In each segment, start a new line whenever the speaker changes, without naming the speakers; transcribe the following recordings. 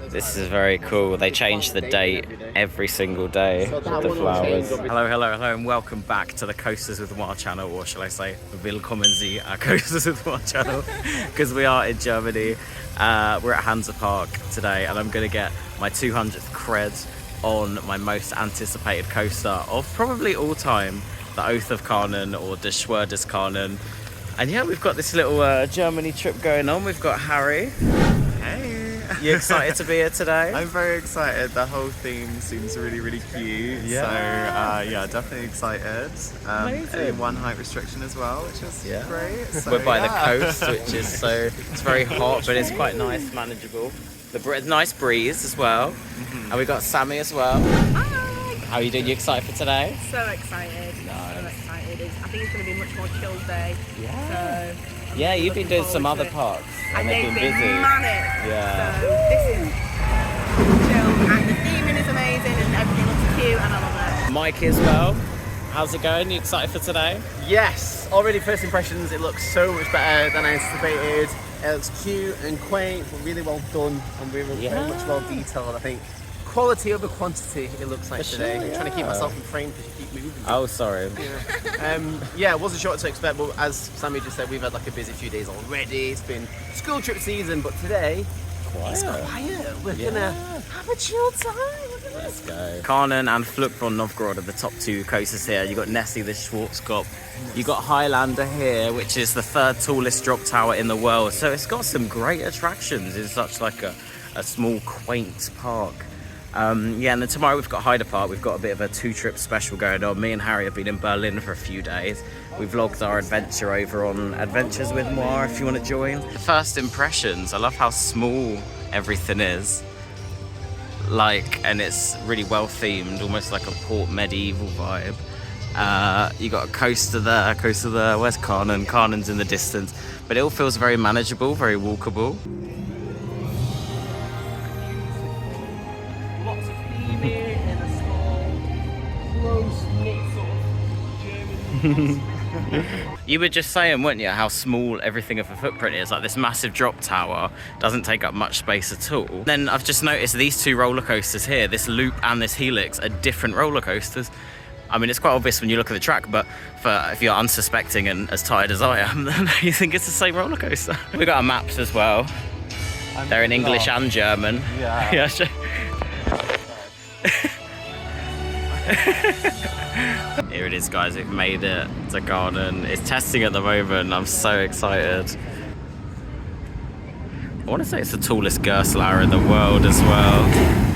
This is very cool. They change the date every single day with the flowers. Hello, hello, hello, and welcome back to the Coasters with Mwah channel, or shall I say, Willkommen Sie Coasters with Mwah channel, because we are in Germany. We're at Hansa Park today, and I'm going to get my 200th cred on my most anticipated coaster of probably all time, the Oath of Karnan, or Des Schwur Des Karnan. And yeah, we've got this little Germany trip going on. We've got Harry.
Hey!
You excited to be here today?
I'm very excited. The whole theme seems really, really cute.
Yeah.
So yeah, definitely excited. Only one height restriction as well, which is great. So,
we're by the coast, which is it's very hot, but it's quite nice, manageable. Nice breeze as well. And we got Sami as well.
Hi!
How are you doing? You excited for today?
So excited.
Nice.
So excited. I think it's going to be a much more chilled day.
Yeah.
So
Yeah, you've been doing some other parks.
And they've been
busy.
manic.
Yeah.
So this is chill, and the theming is amazing, and everything looks cute, and I love it.
Mikey as well. How's it going? You excited for today?
Yes, already first impressions, it looks so much better than I anticipated. It looks cute and quaint, but really well done, and very much well detailed, I think. Quality over quantity, it looks like today.
sure,
I'm trying to keep myself in frame because you keep moving.
Oh, sorry.
Yeah, wasn't sure what to expect, but as Sammy just said, we've had like a busy few days already. It's been school trip season, but today it's quiet. We're gonna have a chill time.
Let's go. Karnan and Flugbrunn Novgorod are the top two coasters here. You got Nessie, the Schwarzkopf. You got Highlander here, which is the third tallest drop tower in the world. So it's got some great attractions. It's such like a small, quaint park. Yeah, and then tomorrow we've got Hansa Park. We've got a bit of a two-trip special going on. Me and Harry have been in Berlin for a few days. We vlogged our adventure over on Adventures with Mwah if you want to join. First impressions, I love how small everything is. And it's really well themed, almost like a port medieval vibe. You got a coaster there, where's Karnan? Karnan's in the distance. But it all feels very manageable, very walkable.
Lots of theming in a small, close-knit sort of German.
You were just saying, weren't you, how small everything of a footprint is. Like this massive drop tower doesn't take up much space at all. Then I've just noticed these two roller coasters here, this loop and this helix, are different roller coasters. I mean, it's quite obvious when you look at the track, but if you're unsuspecting and as tired as I am, then you think it's the same roller coaster. We've got our maps as well. They're in English and German.
Yeah.
Yeah, sure. Here it is, guys. We've made it to Karnan. It's testing at the moment. I'm so excited. I want to say it's the tallest Gerstlaurer in the world as well.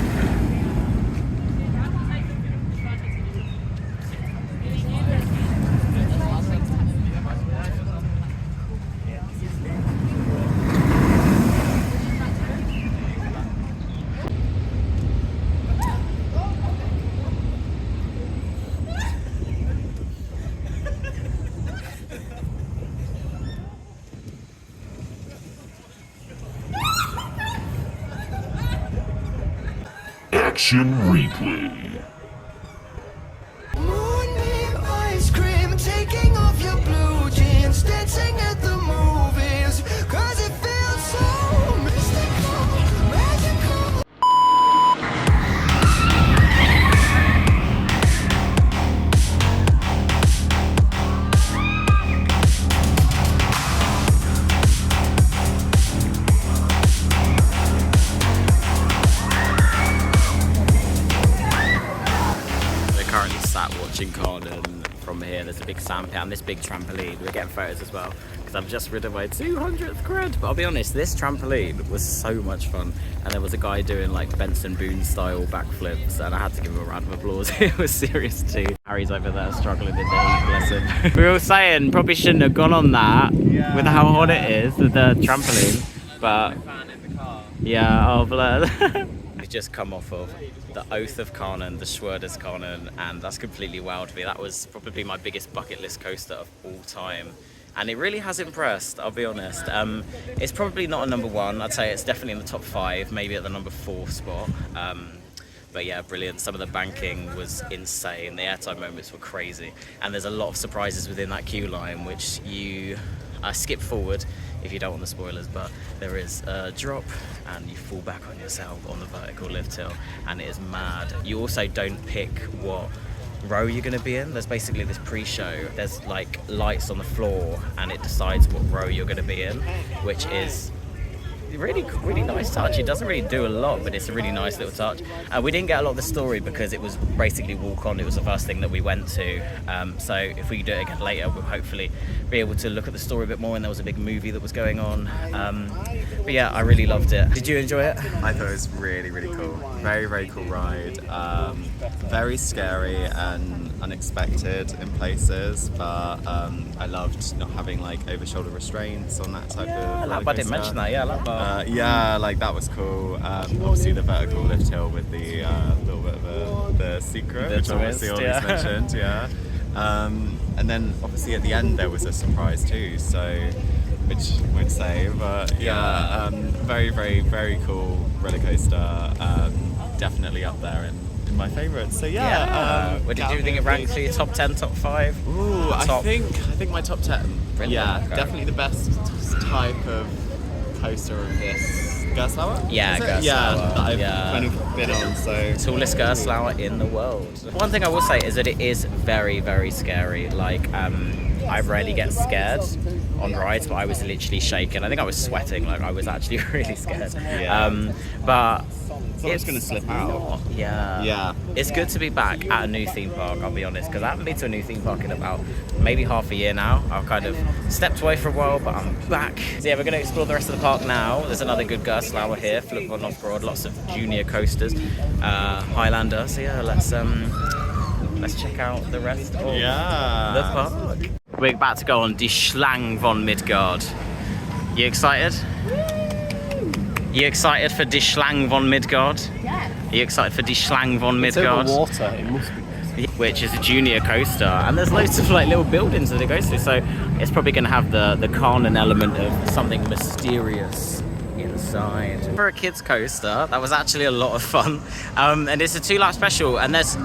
Action replay.
Moonbeam ice cream, taking off your blue jeans, dancing at the movies, 'cause it feels so mystical, magical.
Watching Karnan from here. There's a big sand pit and this big trampoline. We're getting photos as well because I've just rid of my 200th cred. But I'll be honest, this trampoline was so much fun, and there was a guy doing like Benson Boone style backflips, and I had to give him a round of applause. It was serious too. Harry's over there struggling in there, bless him. We were all saying probably shouldn't have gone on that with how hot it is with the trampoline, but yeah, oh bless. We've just come off of the Oath of Karnan, the Schwur Des Karnan, and that's completely wowed me. That was probably my biggest bucket list coaster of all time, and it really has impressed, I'll be honest. It's probably not a number one. I'd say it's definitely in the top 5, maybe at the number 4 spot. But yeah, brilliant. Some of the banking was insane. The airtime moments were crazy, and there's a lot of surprises within that queue line, which you skip forward if you don't want the spoilers, but there is a drop and you fall back on yourself on the vertical lift hill, and it is mad. You also don't pick what row you're going to be in. There's basically this pre-show, there's like lights on the floor and it decides what row you're going to be in, which is really nice touch. It doesn't really do a lot, but it's a really nice little touch. We didn't get a lot of the story because it was basically walk on. It was the first thing that we went to, so if we do it again later, we'll hopefully be able to look at the story a bit more. And there was a big movie that was going on, but yeah, I really loved it. Did you enjoy it?
I thought it was really cool. Very cool ride. Very scary and unexpected in places, but I loved not having like over shoulder restraints on that type of roller
I didn't mention that. Yeah, I love that.
Yeah, like that was cool. Obviously the vertical lift hill with the little bit of the secret, which obviously always mentioned, yeah. And then obviously at the end there was a surprise too, so which I won't say, but yeah, very cool roller coaster. Definitely up there in my favourites. So yeah.
What did you think it ranked for your top 10, top 5?
Ooh, I think my top 10.
Really?
Yeah,
Okay.
definitely the best type of coaster of this. Gerstlaurer?
Yeah,
Is it?
Gerstlaurer.
Yeah, that I've
Yeah.
kind of been on, so...
Tallest Gerstlaurer in the world. One thing I will say is that it is very scary. Like, I rarely get scared on rides, but I was literally shaking. I think I was sweating, like I was actually really scared.
Yeah.
But
it's going to slip out.
Yeah. It's good to be back at a new theme park, I'll be honest, because I haven't been to a new theme park in about maybe half a year now. I've kind of stepped away for a while, but I'm back. So yeah, we're going to explore the rest of the park now. There's another good Gerstlaurer here, flip on off-road, lots of junior coasters, Highlander. So yeah, let's check out the rest of the park. We're about to go on Die Schlange von Midgard. You excited? You excited for Die Schlange von Midgard?
Yeah.
Are you excited for Die Schlange von Midgard?
It's over water, it must be.
Which is a junior coaster, and there's loads of like little buildings that it goes through, so it's probably going to have the Karnan element of something mysterious inside. For a kids coaster, that was actually a lot of fun, and it's a 2-lap special, and there's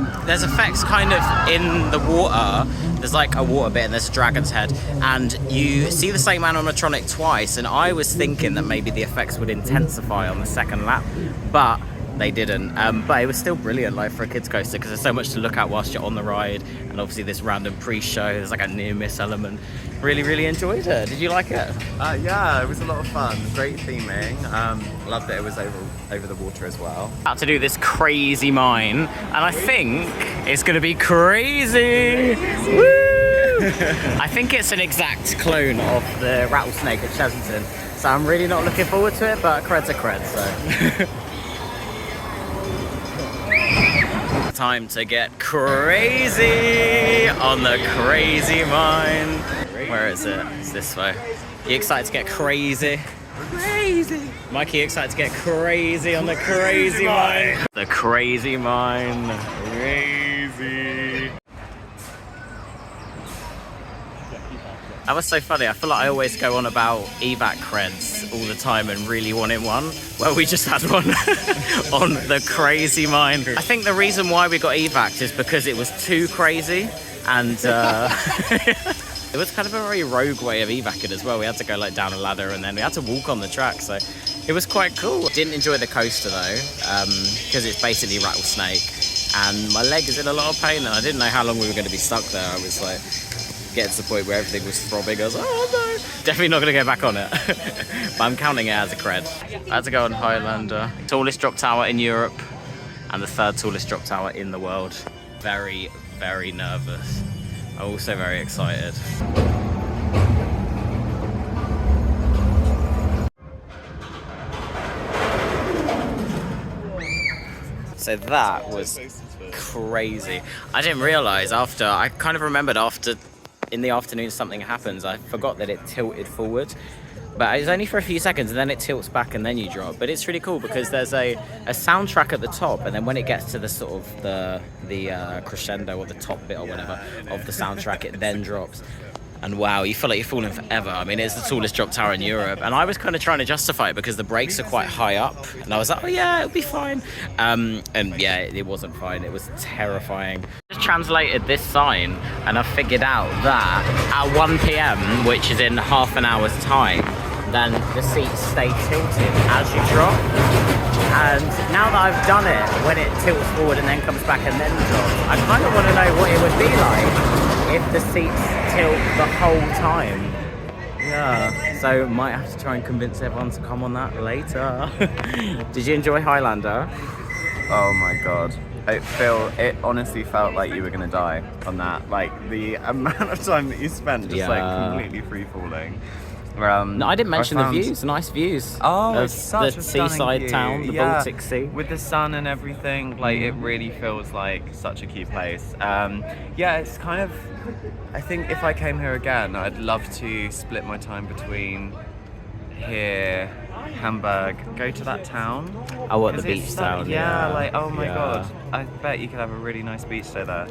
effects kind of in the water. There's like a water bit and there's a dragon's head, and you see the same animatronic twice, and I was thinking that maybe the effects would intensify on the second lap, but they didn't. But it was still brilliant, like for a kids coaster, because there's so much to look at whilst you're on the ride, and obviously this random pre-show, there's like a near-miss element. Really enjoyed it. Did you like it?
Yeah, it was a lot of fun. Great theming. Loved that it was over the water as well.
About to do this crazy mine, and I think it's going to be crazy. Woo! I think it's an exact clone of the rattlesnake at Chesington, so I'm really not looking forward to it, but cred's a cred, so. Time to get crazy on the crazy mine. Where is it? It's this way. You excited to get crazy? Crazy! Mikey, you excited to get crazy on the crazy mine? The crazy mine. Crazy. That was so funny. I feel like I always go on about evac creds all the time and really wanted one. Well, we just had one on the crazy mine. I think the reason why we got evac is because it was too crazy, and it was kind of a very rogue way of evacing as well. We had to go like down a ladder and then we had to walk on the track, so it was quite cool. Didn't enjoy the coaster though, because it's basically rattlesnake, and my leg is in a lot of pain, and I didn't know how long we were going to be stuck there. I was like, getting to the point where everything was throbbing. I was like, oh no, definitely not going to go back on it. But I'm counting it as a cred. I had to go on Highlander. Tallest drop tower in Europe and the 3rd tallest drop tower in the world. Very nervous. I'm also very excited. So that was crazy. I didn't realise I kind of remembered after in the afternoon something happens. I forgot that it tilted forward, but it was only for a few seconds, and then it tilts back and then you drop. But it's really cool because there's a soundtrack at the top, and then when it gets to the sort of the crescendo or the top bit or whatever of the soundtrack, it then drops. And wow, you feel like you're falling forever. I mean, it's the tallest drop tower in Europe. And I was kind of trying to justify it because the brakes are quite high up. And I was like, oh yeah, it'll be fine. And yeah, it wasn't fine. It was terrifying. I just translated this sign and I figured out that at 1 p.m, which is in half an hour's time, then the seats stay tilted as you drop. And now that I've done it, when it tilts forward and then comes back and then drops, I kind of want to know what it would be like if the seats tilt the whole time. Yeah, so might have to try and convince everyone to come on that later. Did you enjoy Highlander?
Oh my god. It honestly felt like you were gonna die on that. Like the amount of time that you spent just like completely free falling.
No, I didn't mention the views. Nice views.
Oh,
of
it's such
the
a stunning
seaside
view.
town, the
Yeah.
Baltic Sea.
With the sun and everything, like it really feels like such a key place. Yeah, it's kind of. I think if I came here again, I'd love to split my time between here, Hamburg, go to that town.
Oh, what, the
'Cause it's
beach
so-
town?
Yeah, like oh my
Yeah.
god, I bet you could have a really nice beach day there.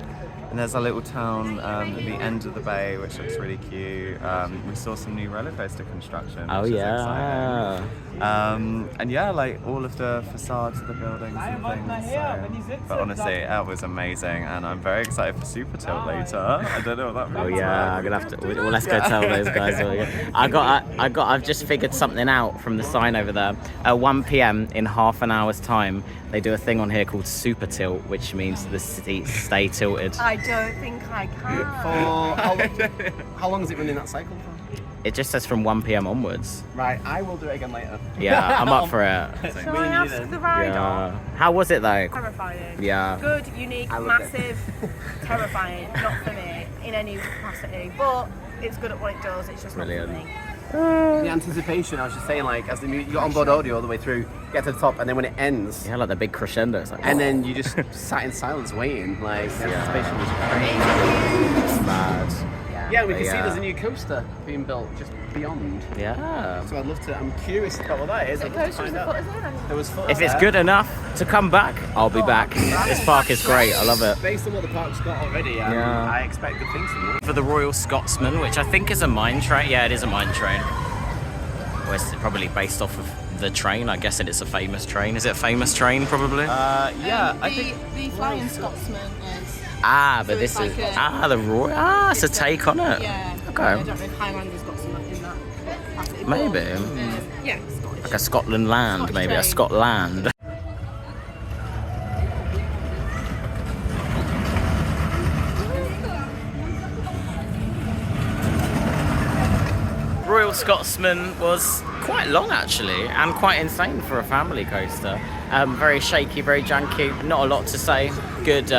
And there's a little town at the end of the bay which looks really cute. We saw some new roller coaster construction.
Oh
which is
yeah.
exciting. And yeah, like all of the facades of the buildings and things. So. But honestly, that was amazing, and I'm very excited for Super Tilt later. I don't know what that means.
Oh yeah, I'm gonna have to. Well, let's go tell those guys. I've just figured something out from the sign over there. At 1 p.m. in half an hour's time, they do a thing on here called Super Tilt, which means the seats stay tilted.
I don't think I can.
How long is it running that cycle for?
It just says from 1 p.m. onwards.
Right, I will do it again later.
Yeah, I'm up for it.
Shall I ask the rider?
Yeah. How was it though?
Terrifying.
Yeah.
Good, unique,
I loved it.
massive, terrifying. Not for me in any capacity, but it's good at what it does. It's just
Brilliant.
not for me.
The anticipation, I was just saying, like, as the you got onboard audio all the way through, get to the top, and then when it ends,
Yeah, like the big crescendo. It's like,
and then you just sat in silence waiting, like, the anticipation was crazy.
it's mad.
Yeah, we can see
Yeah.
there's a new coaster being built just beyond.
Yeah.
So I'd love to, I'm curious about what that is. I'd love to find out. There was footers
If it's
there.
good enough to come back, I'll be back. This park is great. I love it.
Based on what the park's got already,
Yeah.
I expect good things from it.
For the Royal Scotsman, which I think is a mine train. Yeah, it is a mine train. Well, it's probably based off of the train. I guess it's a famous train. Is it a famous train, probably?
Yeah, I think.
The Flying Scotsman is.
But
so
this
it's
is...
like a-
the Royal... it's a take on it.
Yeah.
Okay.
I don't know if Highlander's got some in that capacity.
Maybe.
Yeah, Scottish.
Like a Scotland land,
Scottish
maybe. A
train.
Scotland. Royal Scotsman was quite long actually, and quite insane for a family coaster. Very shaky, very janky, not a lot to say. Good,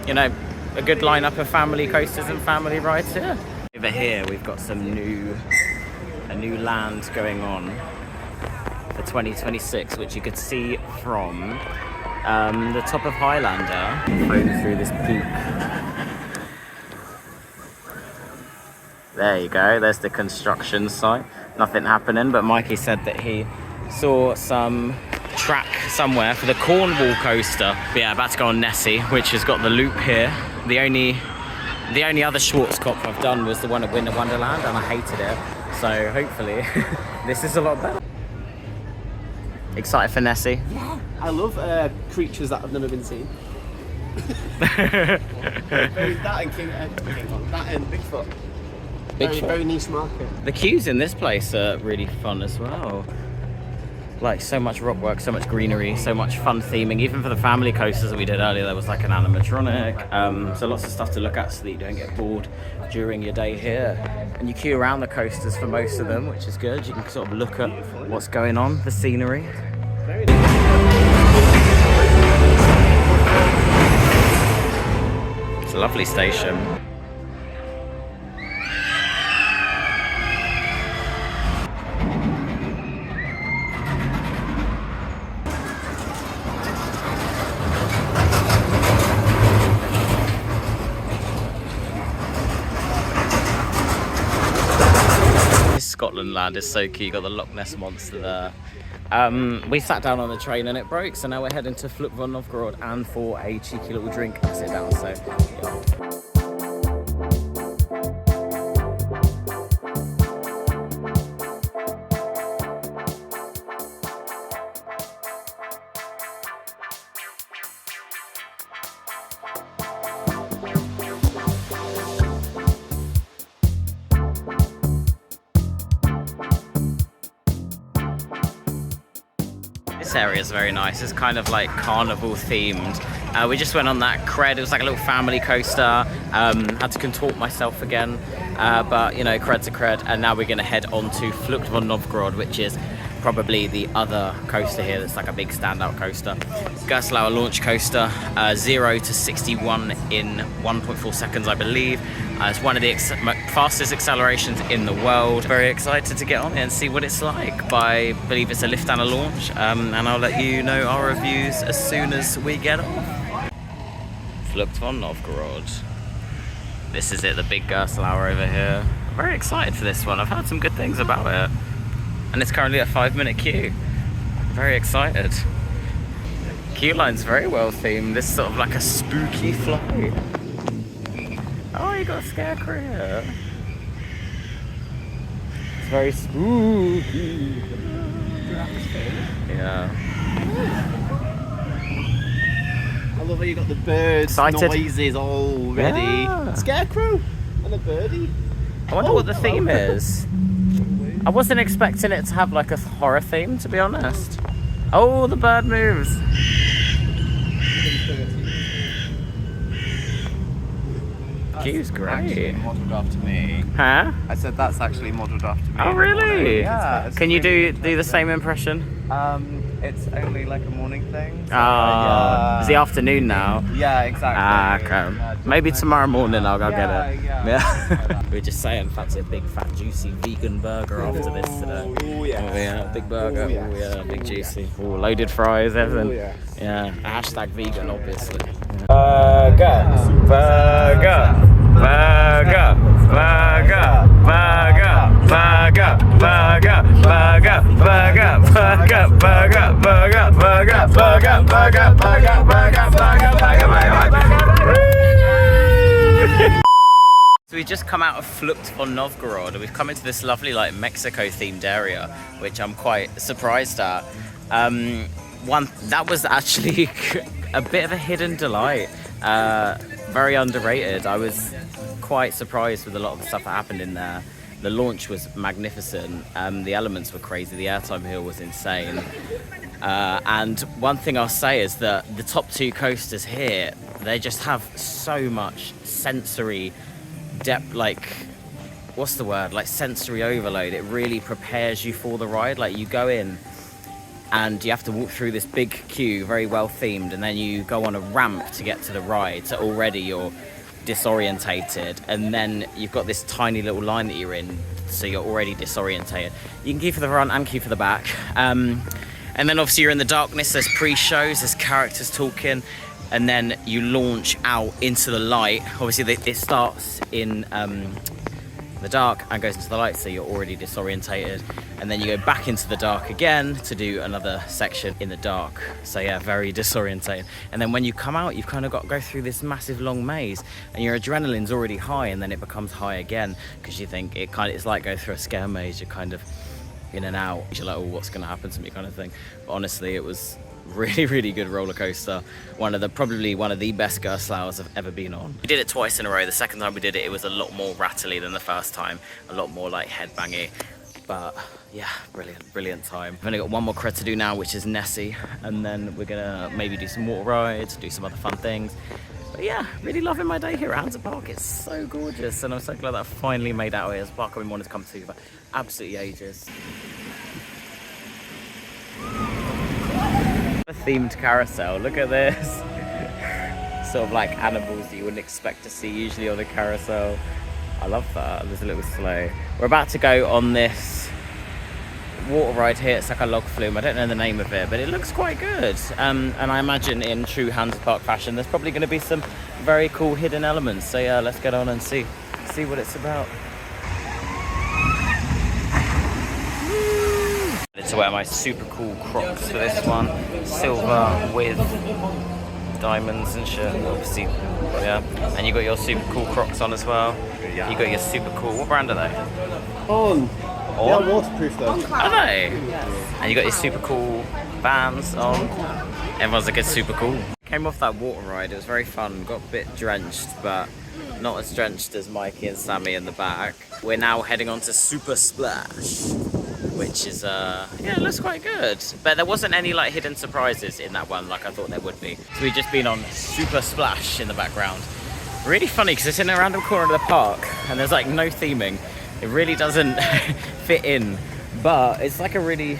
you know, a good lineup of family coasters and family rides here. Over here we've got a new land going on for 2026, which you could see from the top of Highlander, flowing through this peak. There you go, there's the construction site. Nothing happening, but Mikey said that he saw some track somewhere for the Cornwall coaster. But yeah, about to go on Nessie, which has got the loop here. The only other Schwarzkopf I've done was the one at Winter Wonderland, and I hated it. So hopefully this is a lot better. Excited for Nessie?
I love creatures that have never been seen. That and King Kong, that and Bigfoot.
Bigfoot.
Very niche market.
The queues in this place are really fun as well. Like so much rock work, so much greenery, so much fun theming. Even for the family coasters that we did earlier, there was like an animatronic. So lots of stuff to look at so that you don't get bored during your day here. And you queue around the coasters for most of them, which is good. You can sort of look at what's going on, the scenery. It's a lovely station. Scotland land is so cute. You got the Loch Ness monster there. We sat down on the train and it broke, so now we're heading to Fluk von Novgorod and for a cheeky little drink to sit down. So yeah. This area is very nice. It's kind of like carnival themed. We just went on that cred. It was like a little family coaster. Had to contort myself again, but you know, cred's a cred. And now we're going to head on to Flucht von Novgorod, which is probably the other coaster here that's like a big standout coaster. Gerstlaurer launch coaster, 0 to 61 in 1.4 seconds, I believe. It's one of the fastest accelerations in the world. Very excited to get on it and see what it's like. But I believe it's a lift and a launch, and I'll let you know our reviews as soon as we get off. Flucht von Novgorod. This is it, the big Gerstlaurer over here. I'm very excited for this one. I've heard some good things about it. And it's currently a 5-minute queue. Very excited. Queue line's very well themed. This is sort of like a spooky flight. Oh, you got a scarecrow here. It's very spooky. Yeah.
I love how you got the birds noises all ready.
Yeah.
Scarecrow and a birdie.
I wonder what the theme is. I wasn't expecting it to have like a horror theme, to be honest. Oh, the bird moves. Queue's great.
Actually modelled after me.
Huh?
I said that's actually modelled after me.
Oh, really?
Yeah. It's
Can you
really
do the same impression?
It's only like a morning thing. So,
It's the afternoon now.
Yeah, exactly.
Okay.
Yeah,
Maybe tomorrow morning I'll go get it.
Yeah.
We're just saying, fancy a big fat juicy vegan burger after this today.
Oh yeah.
Big burger.
Oh, yes.
Yeah, big juicy. Ooh, loaded fries, everything.
Oh, yes.
Yeah, hashtag vegan, obviously. Burger, burger, burger, burger, burger, burger, burger, burger, burger, burger, burger, burger, burger, burger, burger, burger, burger, burger. So we've just come out of Flucht von Novgorod, and we've come into this lovely like Mexico themed area, which I'm quite surprised at. That was actually a bit of a hidden delight, very underrated. I was quite surprised with a lot of the stuff that happened in there. The launch was magnificent, the elements were crazy, the airtime hill was insane. And one thing I'll say is that the top 2 coasters here, they just have so much sensory depth, like, what's the word, like sensory overload. It really prepares you for the ride. Like, you go in and you have to walk through this big queue, very well themed, and then you go on a ramp to get to the ride, so already you're disorientated, and then you've got this tiny little line that you're in, so you're already disorientated. You can queue for the front and queue for the back, and then obviously you're in the darkness. There's pre-shows, there's characters talking, and then you launch out into the light. Obviously it starts in the dark and goes into the light, so you're already disorientated, and then you go back into the dark again to do another section in the dark, so yeah, very disorientated. And then when you come out, you've kind of got to go through this massive long maze, and your adrenaline's already high, and then it becomes high again, because you think it's like go through a scare maze. You're kind of in and out, you're like, oh, what's going to happen to me, kind of thing. But honestly, it was really good roller coaster. Probably one of the best Gerstlauers I've ever been on. We did it twice in a row. The second time we did it, it was a lot more rattly than the first time, a lot more like headbangy. But yeah, brilliant time. I've only got one more cred to do now, which is Nessie, and then we're gonna maybe do some water rides, do some other fun things. But yeah, really loving my day here at Hansa Park. It's so gorgeous, and I'm so glad that I finally made out here. It's a park I've been wanting to come to for absolutely ages. A themed carousel, look at this. Sort of like animals that you wouldn't expect to see usually on a carousel. I love that. There's a little sleigh. We're about to go on this water ride here. It's like a log flume. I don't know the name of it, but it looks quite good. And I imagine in true Hansa Park fashion, there's probably going to be some very cool hidden elements. So yeah, let's get on and see what it's about. To wear my super cool Crocs for this one, silver with diamonds and shit, obviously, yeah. And you got your super cool Crocs on as well. You got your super cool. What brand are they?
On. They're waterproof though.
Are they? And you got your super cool Vans on. Everyone's like, it's super cool. Came off that water ride. It was very fun. Got a bit drenched, but not as drenched as Mikey and Sami in the back. We're now heading on to Super Splash. which is yeah, it looks quite good. But there wasn't any like hidden surprises in that one like I thought there would be. So we've just been on Super Splash in the background. Really funny because it's in a random corner of the park and there's like no theming. It really doesn't fit in, but it's like a really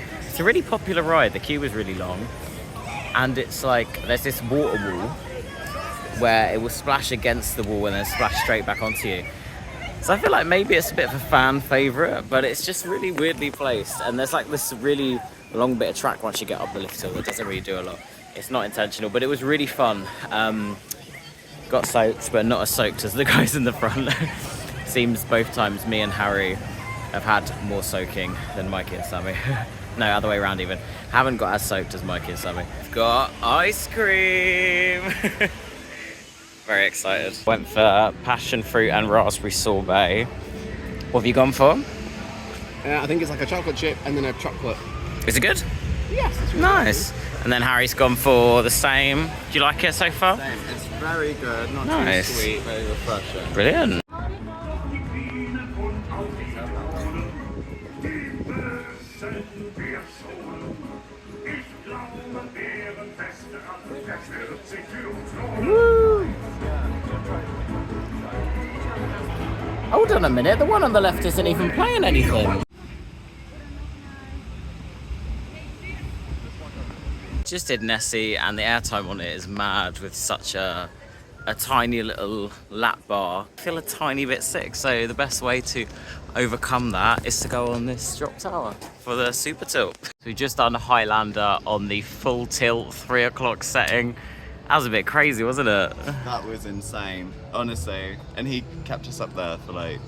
popular ride. The queue is really long, and it's like there's this water wall where it will splash against the wall and then splash straight back onto you. So I feel like maybe it's a bit of a fan favourite, but it's just really weirdly placed. And there's like this really long bit of track once you get up the lift hill that doesn't really do a lot. It's not intentional, but it was really fun. Got soaked, but not as soaked as the guys in the front. Seems both times me and Harry have had more soaking than Mikey and Sami. No, other way around even. Haven't got as soaked as Mikey and Sami. Got ice cream! Very excited. Went for passion fruit and raspberry sorbet. What have you gone for?
I think it's like a chocolate chip and then a chocolate.
Is it good?
Yes, it's really
nice.
Good.
And then Harry's gone for the same. Do you like it so far?
Same. It's very good, not
nice.
Too sweet, very refreshing.
Brilliant. Woo. Hold on a minute, the one on the left isn't even playing anything. Just did Nessie and the airtime on it is mad with such a tiny little lap bar. I feel a tiny bit sick, so the best way to overcome that is to go on this drop tower for the super tilt. So we've just done Highlander on the full tilt 3 o'clock setting. That was a bit crazy, wasn't it?
That was insane, honestly. And he kept us up there for like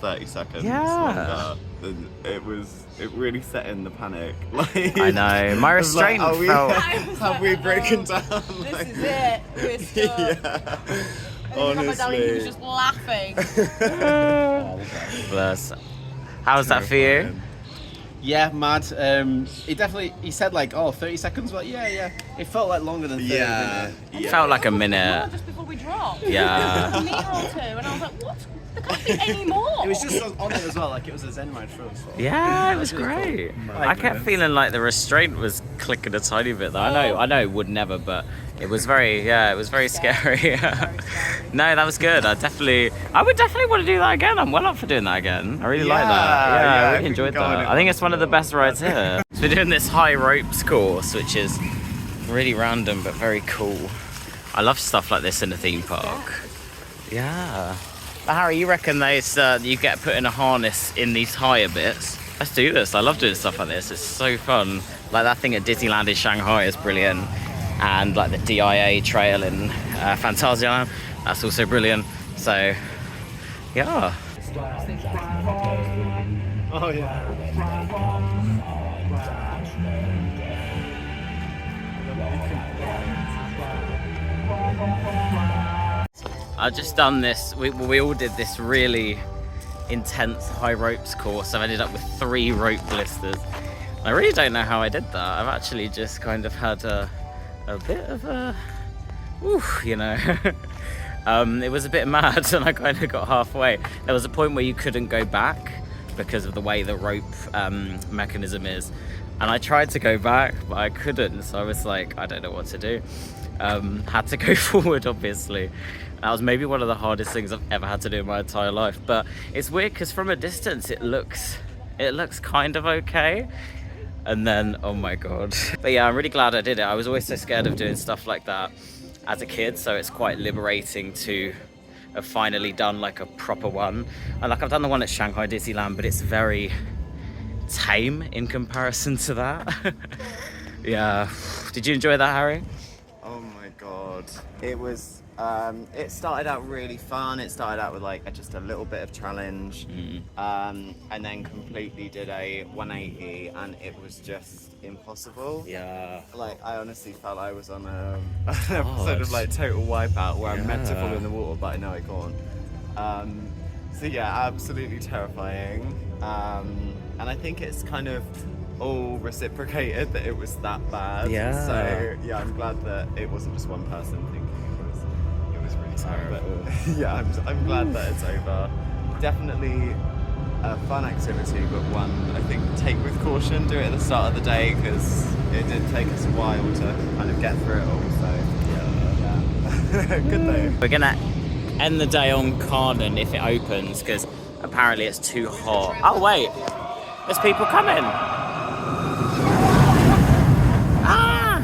30 seconds
yeah.
longer. It really set in the panic. Like,
I know, my restraint
like,
felt...
have we broken down?
This is it, we're stuck.
Yeah.
And my darling, he was
Honestly.
just laughing.
Bless. How was that for you?
Yeah, mad. He said like, oh, 30 seconds. Well, yeah. It felt like longer than 30
Yeah.
It felt like a minute.
Just before we dropped.
Yeah.
A metre or two, and I was like, what? There can't be any more.
It was just on it as well, like it was a Zen ride for us.
Yeah, it was great. I kept feeling like the restraint was clicking a tiny bit though. I know it would never, but it was very scary. No, that was good. I would definitely want to do that again. I'm well up for doing that again. I really like that. Yeah, I really enjoyed that. I think it's one of the best rides here. So we're doing this high ropes course, which is really random but very cool. I love stuff like this in a theme park. Yeah. But Harry, you reckon you get put in a harness in these higher bits? Let's do this. I love doing stuff like this. It's so fun. Like that thing at Disneyland in Shanghai is brilliant. And like the DIA trail in Phantasialand, that's also brilliant. So, yeah.
Oh yeah.
I've just done this, we all did this really intense high ropes course. I've ended up with 3 rope blisters. I really don't know how I did that. I've actually just kind of had a bit of a, you know. It was a bit mad and I kind of got halfway. There was a point where you couldn't go back because of the way the rope mechanism is. And I tried to go back, but I couldn't. So I was like, I don't know what to do. Had to go forward, obviously. That was maybe one of the hardest things I've ever had to do in my entire life. But it's weird because from a distance it looks kind of okay. And then, oh my God. But yeah, I'm really glad I did it. I was always so scared of doing stuff like that as a kid. So it's quite liberating to have finally done like a proper one. And like I've done the one at Shanghai Disneyland, but it's very tame in comparison to that. Yeah. Did you enjoy that, Harry?
Oh my God. It was, it started out really fun. It started out with like just a little bit of challenge, and then completely did a 180 and it was just impossible.
Yeah.
Like I honestly felt I was on an episode of like Total Wipeout where I'm meant to fall in the water but I know I can't. So yeah, absolutely terrifying. And I think it's kind of all reciprocated that it was that bad.
Yeah.
So yeah, I'm glad that it wasn't just one person thinking it was really terrible. Yeah, I'm glad that it's over. Definitely a fun activity, but one I think take with caution. Do it at the start of the day because it did take us a while to kind of get through it all. So yeah. Good though.
We're gonna end the day on Karnan if it opens because apparently it's too hot. Oh wait, there's people coming.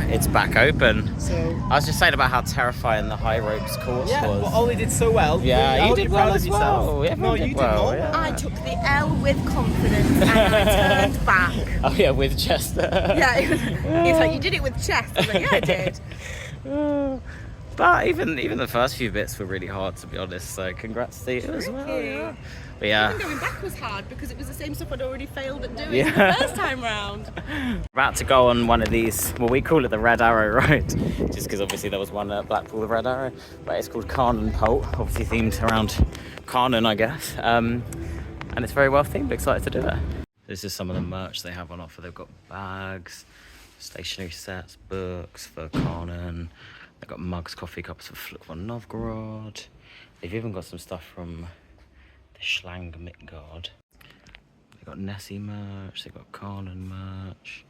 It's back open.
So
I was just saying about how terrifying the high ropes course
yeah,
was.
but Ollie did so well.
Yeah,
I
you
hope
did
you're
well
proud
as
of yourself.
well. Everyone
No, you
did
did
well,
more.
yeah.
I took the L with confidence and I turned back.
Oh yeah, with Chester.
Yeah, it's like, you did it with chest. I was like, yeah, I did.
But even the first few bits were really hard, to be honest. So congrats to you as well. Yeah. But yeah,
Even going back was hard because it was the same stuff I'd already failed at doing
Yeah.
the first time round.
about to go on one of these. Well, we call it the Red Arrow ride, just because obviously there was one at Blackpool, the Red Arrow. But it's called Karnan Pult, obviously themed around Karnan, I guess. And it's very well themed. Excited to do it. This is some of the merch they have on offer. They've got bags, stationery sets, books for Karnan. They've got mugs, coffee cups for Novgorod. They've even got some stuff from the Schlang Midgard. They've got Nessie merch, they've got Karnan merch.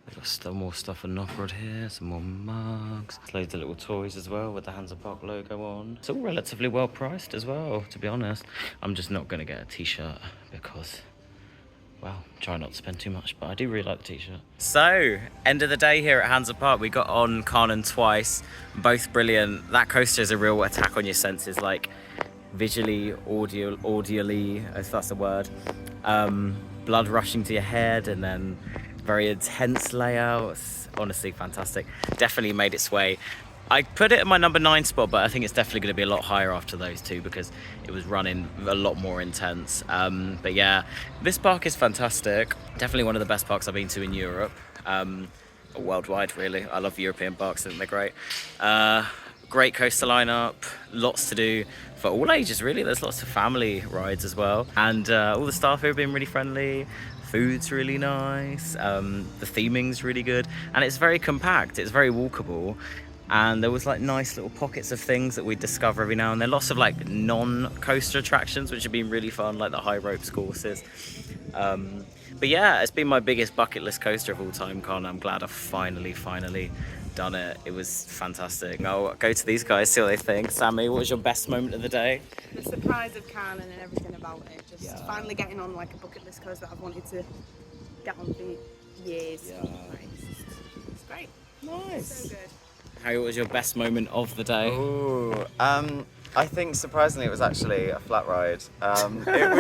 They've got still more stuff for Novgorod here, some more mugs. There's loads of little toys as well with the Hansa Park logo on. It's all relatively well priced as well, to be honest. I'm just not going to get a t-shirt because, well, try not to spend too much, but I do really like the t-shirt. So, end of the day here at Hansa Park. We got on Karnan twice, both brilliant. That coaster is a real attack on your senses, like visually, audially, if that's the word. Blood rushing to your head, and then very intense layouts. Honestly, fantastic. Definitely made its way. I put it at my number 9 spot, but I think it's definitely going to be a lot higher after those two because it was running a lot more intense. But yeah, this park is fantastic. Definitely one of the best parks I've been to in Europe. Worldwide, really. I love European parks, I think they're great. Great coaster lineup, lots to do for all ages, really. There's lots of family rides as well. And all the staff here have been really friendly. Food's really nice. The theming's really good. And it's very compact. It's very walkable. And there was like nice little pockets of things that we discover every now and then. Lots of like non-coaster attractions, which have been really fun, like the high ropes courses. But yeah, it's been my biggest bucket list coaster of all time, Con. I'm glad I've finally done it. It was fantastic. I'll go to these guys, see what they think. Sammy, what was your best moment of the day?
The surprise of Karnan and everything about it. Just finally getting on like a bucket list coaster that I've wanted to get on for years.
Yeah.
Like, it's great.
Nice.
So good.
How was your best moment of the day?
Ooh, I think surprisingly it was actually a flat ride. It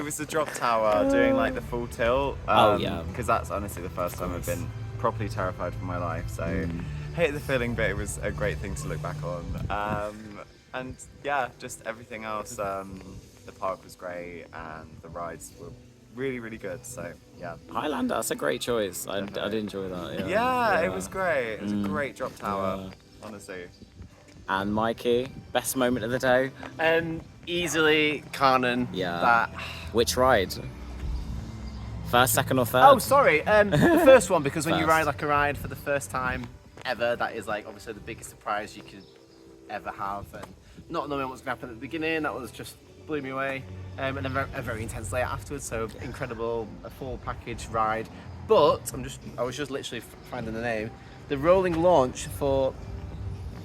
was the drop tower doing like the full tilt. Because that's honestly the first time I've been properly terrified for my life. So hated the feeling, but it was a great thing to look back on. And yeah, just everything else. The park was great and the rides were really good. So yeah,
Highlander, that's a great choice. I did enjoy that.
Yeah, it was great. It was a great drop tower, honestly.
And Mikey, best moment of the day?
Easily Karnan.
Yeah.
That.
Which ride? First, second, or third?
Oh, sorry. The first one, because when you
First.
ride like a ride for the first time ever, that is like obviously the biggest surprise you could ever have, and not knowing what's going to happen at the beginning, that was just blew me away. And then a very intense layout afterwards, so incredible, a full package ride. But I was just literally finding the name. The rolling launch for.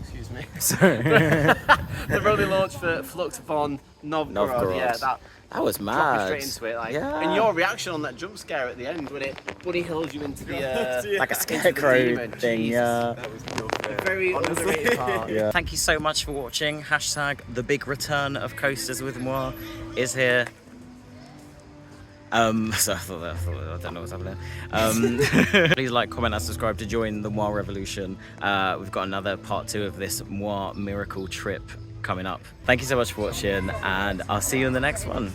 Excuse me.
Sorry.
The rolling launch for Flux upon Novgorod. Yeah,
that was
dropped me
mad.
straight into it, like,
Yeah.
and your reaction on that jump scare at the end when it bunny held you into the
Like a
into the
scarecrow
demon.
thing,
Jesus.
yeah.
That was cool.
Very underrated part.
Yeah. Thank you so much for watching. Hashtag the big return of Coasters with Mwah is here. So I don't know what's happening. Please like, comment, and subscribe to join the Mwah revolution. We've got another part 2 of this Mwah miracle trip coming up. Thank you so much for watching, and I'll see you in the next one.